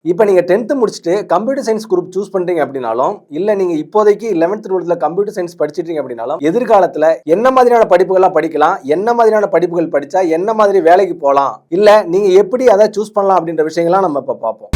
இப்போ நீங்க 10th முடிச்சுட்டு கம்ப்யூட்டர் சயின்ஸ் குரூப் சூஸ் பண்றீங்க அப்படின்னாலும், இல்ல நீங்க இப்போதைக்கு 11th 12th கம்ப்யூட்டர் சயின்ஸ் படிச்சிட்டீங்க அப்படின்னாலும், எதிர்காலத்துல என்ன மாதிரியான படிப்புகள்லாம் படிக்கலாம், என்ன மாதிரியான படிப்புகள் படிச்சா என்ன மாதிரி வேலைக்கு போலாம், இல்ல நீங்க எப்படி அதை சூஸ் பண்ணலாம் அப்படின்ற விஷயங்கள்லாம் நம்ம இப்ப பார்ப்போம்.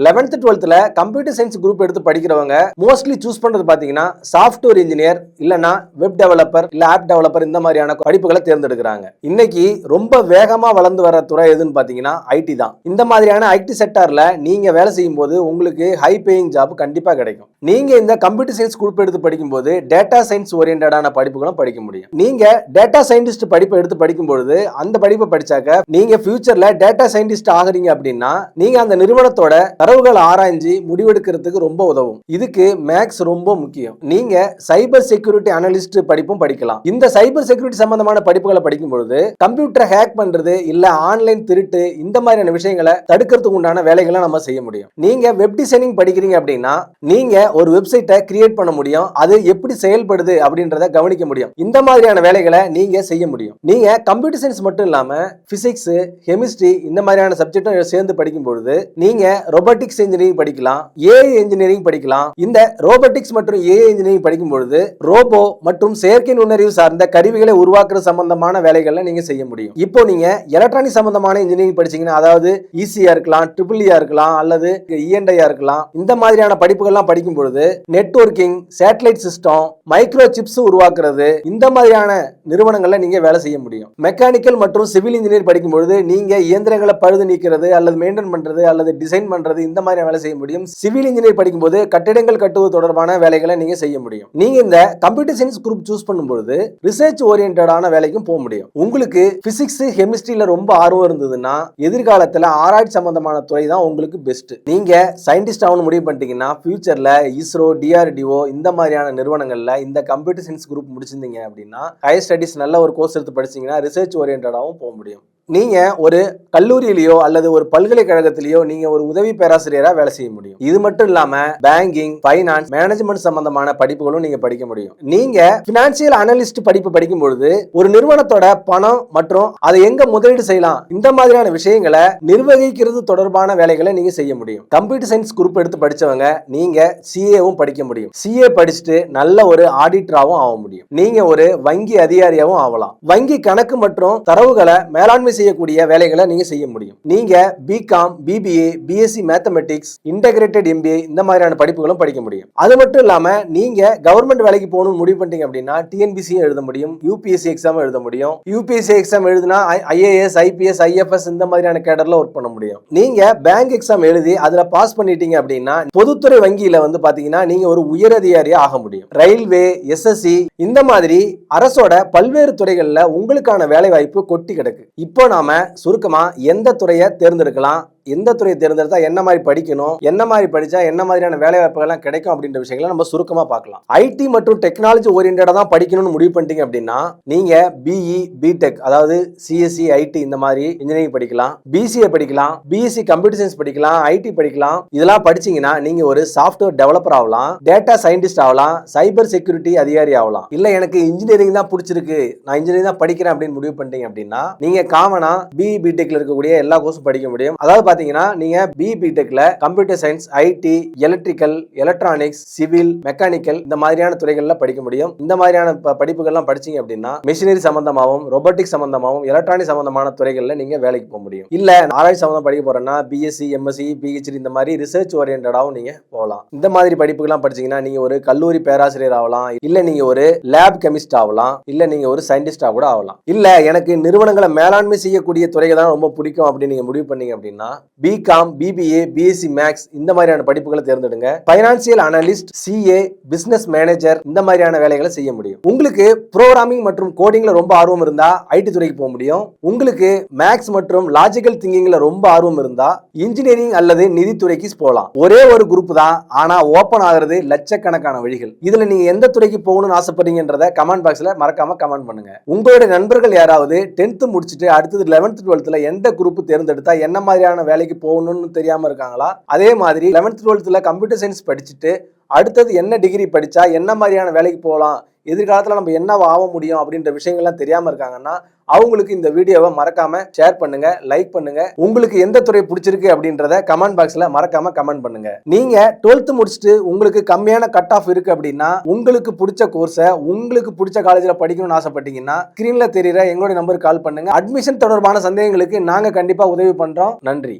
11th 12th computer science group எடுத்து படிக்கிறவங்க மோஸ்ட்லி சூஸ் பண்றது பாத்தீங்கன்னா சாஃப்ட்வேர் இன்ஜினியர் இல்லனா வெப் டெவலப்பர் இல்ல ஆப் டெவலப்பர் இந்த மாதிரியான படிப்புகளை தேர்ந்தெடுக்கிறாங்க. இன்னைக்கு ரொம்ப வேகமா வளர்ந்து வர துறை எதுன்னு பாத்தீங்கன்னா ஐடி தான். இந்த மாதிரியான ஐடி செக்டார்ல நீங்க வேலை செய்யும் போது உங்களுக்கு ஹை பேயிங் ஜாப் கண்டிப்பா கிடைக்கும். நீங்க இந்த கம்ப்யூட்டர் சயின்ஸ் குரூப் எடுத்து படிக்கும்போது டேட்டா சயின்ஸ் ஓரியன்டான படிப்புகளும் படிக்க முடியும். நீங்க டேட்டா சயின்டிஸ்ட் படிப்பை எடுத்து படிக்கும்போது அந்த படிப்பை படிச்சாக்க நீங்க ஃபியூச்சர்ல டேட்டா சயின்டிஸ்ட் ஆகுறீங்க அப்படின்னா நீங்க அந்த நிறுவனத்தோட தரவுகள் ஆராய்ச்சி முடிவெடுக்கிறதுக்கு ரொம்ப உதவும். இதுக்கு மேக்ஸ் ரொம்ப முக்கியம். நீங்க சைபர் செக்யூரிட்டி அனலிஸ்ட் படிப்பும் படிக்கலாம். இந்த சைபர் செக்யூரிட்டி சம்பந்தமான படிப்புகளை படிக்கும் பொழுது கம்ப்யூட்டரை ஹேக் பண்றது இல்ல ஆன்லைன் திருட்டு இந்த மாதிரியான விஷயங்களை தடுக்கிறதுக்கு உண்டான வேலைகளை நம்ம செய்ய முடியும். நீங்க வெப் டிசைனிங் படிக்கிறீங்க அப்படின்னா நீங்க ஒரு வெப்சைட்டை கிரியேட் பண்ண முடியும். அது எப்படி செயல்படுது அப்படின்றத கவனிக்க முடியும். இந்த மாதிரியான வேலைகளை நீங்க செய்ய முடியும். நீங்க கம்ப்யூட்டர் சயின்ஸ் மட்டும் இல்லாம பிசிக்ஸ், கெமிஸ்ட்ரி இந்த மாதிரியான சப்ஜெக்டும் சேர்ந்து படிக்கும் பொழுது நீங்க ரோபோட்டிக்ஸ் இன்ஜினியரிங் படிக்கலாம், ஏஐ இன்ஜினியரிங் படிக்கலாம். இந்த ரோபோட்டிக்ஸ் மற்றும் ஏஐ இன்ஜினியரிங் படிக்கும் பொழுது ரோபோ மற்றும் செயற்கை நுண்ணறிவு சார்ந்த கருவிகளை உருவாக்குற சம்பந்தமான வேலைகளை நீங்க செய்ய முடியும். இப்போ நீங்க எலக்ட்ரானிக் சம்பந்தமான இன்ஜினியரிங் படிச்சீங்கன்னா அதாவது ஈசியா இருக்கலாம், ட்ரிபிள்இயா இருக்கலாம் அல்லது இஎன்ஐயா இருக்கலாம். இந்த மாதிரியான படிப்புகள்லாம் படிக்கும் பொழுது networking, satellite system, micro chips உருவாக்குறது இந்த மாதிரியான நிறுவனங்கள்ல நீங்க வேலை செய்ய முடியும். மெக்கானிக்கல் மற்றும் சிவில் இன்ஜினியர் படிக்கும் பொழுது நீங்க இயந்திரங்களை பழுது நீக்கிறது அல்லது மெயின்டைன் பண்றது அல்லது டிசைன் பண்றது இந்த மாதிரி வேலை செய்ய முடியும். சிவில் இன்ஜினியர் படிக்கும்போது கட்டிடங்கள் கட்டுவது தொடர்பான வேலைகளை நீங்க செய்ய முடியும். நீங்க இந்த கம்ப்யூட்டர் சயின்ஸ் குரூப் சூஸ் பண்ணும்போது ரிசர்ச் ஓரியன்டான வேலைக்கும் போக முடியும். உங்களுக்கு பிசிக்ஸ், கெமிஸ்ட்ரியில ரொம்ப ஆர்வம் இருந்ததுன்னா எதிர்காலத்துல ஆராய்ச்சி சம்பந்தமான துறை தான் உங்களுக்கு பெஸ்ட். நீங்க சயின்டிஸ்ட் ஆகணும் முடிவு பண்ணிட்டீங்கன்னா ஃபியூச்சர்ல இஸ்ரோ, டிஆர்டிஓ இந்த மாதிரியான நிறுவனங்கள்ல இந்த கம்ப்யூட்டர் சயின்ஸ் குரூப் முடிச்சிருந்தீங்க அப்படின்னா ஹையர் ஸ்டடிஸ் நல்ல ஒரு கோர்ஸ் எடுத்து படிச்சீங்கன்னா ரிசர்ச் ஓரியன்டாகவும் போக முடியும். நீங்க ஒரு கல்லூரியிலேயோ அல்லது ஒரு பல்கலைக்கழகத்திலேயோ நீங்க ஒரு உதவி பேராசிரியரா வேலை செய்ய முடியும். இது மட்டும் இல்லாம பேங்கிங், பைனான்ஸ், மேனேஜ்மெண்ட் சம்பந்தமான படிப்புகளும் நீங்க படிக்க முடியும். நீங்க பினான்சியல் அனலிஸ்ட் படிப்பு படிக்கும் பொழுது ஒரு நிறுவனத்தோட பணம் மற்றும் அதை எங்க முதலீடு செய்யலாம் இந்த மாதிரியான விஷயங்களை நிர்வகிக்கிறது தொடர்பான வேலைகளை நீங்க செய்ய முடியும். கம்ப்யூட்டர் சயின்ஸ் குரூப் எடுத்து படிச்சவங்க நீங்க சிஏவும் படிக்க முடியும். சிஏ படிச்சுட்டு நல்ல ஒரு ஆடிட்டராகவும் ஆக முடியும். நீங்க ஒரு வங்கி அதிகாரியாகவும் ஆகலாம். வங்கி கணக்கு மற்றும் தரவுகளை மேலாண்மை செய்யக்கூடிய வேலைகளை நீங்க செய்ய முடியும். நீங்க BCom, BBA, BSc mathematics, integrated MBA இந்த மாதிரியான படிப்புகளும் படிக்க முடியும். அது மட்டும் இல்லாம நீங்க கவர்மெண்ட் வேலைக்கு போகணும்னு முடிவு பண்ணிட்டீங்க அப்படின்னா டிஎன்பிசியும் எழுத முடியும், யூபிஎஸ்சி எக்ஸாம் எழுத முடியும். யூபிஎஸ்சி எக்ஸாம் எழுதினா ஐஏஎஸ், ஐபிஎஸ், ஐஎஃப்எஸ் இந்த மாதிரியான கேடர்ல ஒர்க் பண்ண முடியும். நீங்க பேங்க் எக்ஸாம் எழுதி அதுல பாஸ் பண்ணிட்டீங்க அப்படின்னா பொதுத்துறை வங்கியில வந்து பாத்தீங்கன்னா நீங்க ஒரு உயரதிகாரியா ஆக முடியும். ரயில்வே, எஸ்எஸ்சி இந்த மாதிரி அரசோட பல்வேறு துறைகள்ல உங்களுக்கான வேலை வாய்ப்பு கொட்டி கிடக்கு. இப்போ நாம சுருக்கமா எந்த துறையை தேர்ந்தெடுக்கலாம், எந்த துறையை தேர்ந்தெடுத்தா என்ன மாதிரி படிக்கணும், என்ன மாதிரி படிச்சா என்ன மாதிரியான வேலை வாய்ப்புகள்லாம் கிடைக்கும் அப்படின்ற விஷயங்களை நம்ம சுருக்கமா பார்க்கலாம். ஐடி மற்றும் டெக்னாலஜி ஓரியன்டா தான் படிக்கணும்னு முடிவு பண்ணிட்டீங்க அப்படின்னா நீங்க பிஇ, பிடெக் அதாவது சிஎஸ்சி, ஐடி இந்த மாதிரி இன்ஜினியரிங் படிக்கலாம், பிசிஏ படிக்கலாம், பிஎஸ்சி கம்ப்யூட்டர் சயின்ஸ் படிக்கலாம், ஐடி படிக்கலாம். இதெல்லாம் படிச்சீங்கன்னா நீங்க ஒரு சாஃப்ட்வேர் டெவலப்பர் ஆகலாம், டேட்டா சயின்டிஸ்ட் ஆகலாம், சைபர் செக்யூரிட்டி அதிகாரி ஆகலாம். இல்ல எனக்கு இன்ஜினியரிங் தான் பிடிச்சிருக்கு, நான் இன்ஜினியரிங் தான் படிக்கிறேன் அப்படின்னு முடிவு பண்ணிட்டீங்க அப்படின்னா நீங்க காமனா பிஇ, பிடெக்ல இருக்கக்கூடிய எல்லா கோர்ஸும் படிக்க முடியும். அதாவது பாத்தீங்கன்னா நீங்க பிஇ, பிடெக்ல computer science, IT, electrical, electronics, civil, mechanical இந்த மாதிரியான துறைகள்ல படிக்க முடியும். இந்த மாதிரியான படிப்புகள்லாம் படிச்சீங்க அப்படின்னா மெஷினரி சம்பந்தமாகவும், ரோபோட்டிக்ஸ் சம்பந்தமாகவும், எலக்ட்ரானிக் சம்பந்தமான துறைகள்ல நீங்க வேலைக்கு போக முடியும். இல்ல ஆராய்ச்சி சம்பந்தம் படிக்க போறேன்னா பிஎஸ்சி, எம்எஸ்சி, பிஹெச்டி இந்த மாதிரி ரிசர்ச் ஓரியன்டாவும் நீங்க போகலாம். இந்த மாதிரி படிப்புகள்லாம் படிச்சீங்கன்னா நீங்க ஒரு கல்லூரி பேராசிரியர் ஆகலாம், இல்ல நீங்க ஒரு லேப் கெமிஸ்ட் ஆகலாம், இல்ல நீங்க ஒரு சயின்டிஸ்டா கூட ஆகலாம். இல்ல எனக்கு நிறுவனங்களை மேலாண்மை செய்யக்கூடிய துறைகள் தான் ரொம்ப பிடிக்கும் அப்படின்னு நீங்க முடிவு பண்ணீங்க அப்படின்னா பிகாம், பிபிஏ, பிஎஸ்சி மேக்ஸ் இந்த மாதிரியான படிப்புகளை தேர்ந்தெடுங்க. Financial analyst, CA, business manager இந்த மாதிரியான வேலைகளை செய்ய முடியும். உங்களுக்கு புரோகிராமிங் மற்றும் கோடிங்ல ரொம்ப ஆர்வம் இருந்தா ஐடி துறைக்கு போக முடியும். உங்களுக்கு மேக்ஸ் மற்றும் லாஜிக்கல் திங்கிங்ல ரொம்ப ஆர்வம் இருந்தா இன்ஜினியரிங் அல்லது நிதித்துறைக்கு போகலாம். ஒரே ஒரு குரூப் தான், ஆனா ஓபன் ஆகிறது லட்சக்கணக்கான வழிகள். இதுல நீங்க எந்த துறைக்கு போகணும்னு ஆசைப்படுறீங்கன்றத கமெண்ட் பாக்ஸ்ல மறக்காம கமெண்ட் பண்ணுங்க. உங்களுடைய நண்பர்கள் யாராவது 10th முடிச்சுட்டு அடுத்தது 11th 12th எந்த குரூப் தேர்ந்தெடுத்தா என்ன மாதிரியான வேலைக்கு போகணும்னு தெரியாம இருக்காங்களா? அதே மாதிரி 11th 12th கம்ப்யூட்டர் சயின்ஸ் படிச்சுட்டு அடுத்தது என்ன டிகிரி படிச்சா என்ன மாதிரியான வேலைக்கு போகலாம், எதிர்காலத்துல நம்ம என்னவா ஆக முடியும் அப்படின்ற விஷயங்கள்லாம் தெரியாம இருக்காங்கன்னா அவங்களுக்கு இந்த வீடியோவை மறக்காம ஷேர் பண்ணுங்க, லைக் பண்ணுங்க. உங்களுக்கு எந்த துறை பிடிச்சிருக்கு அப்படின்றத கமெண்ட் பாக்ஸ்ல மறக்காம கமெண்ட் பண்ணுங்க. நீங்க 12th முடிச்சுட்டு உங்களுக்கு கம்மியான கட் ஆஃப் இருக்கு அப்படின்னா உங்களுக்கு பிடிச்ச கோர்ஸை உங்களுக்கு பிடிச்ச காலேஜ்ல படிக்கணும்னு ஆசைப்பட்டீங்கன்னா ஸ்கிரீன்ல தெரியுற எங்களுடைய நம்பருக்கு கால் பண்ணுங்க. அட்மிஷன் தொடர்பான சந்தேகங்களுக்கு நாங்க கண்டிப்பா உதவி பண்றோம். நன்றி.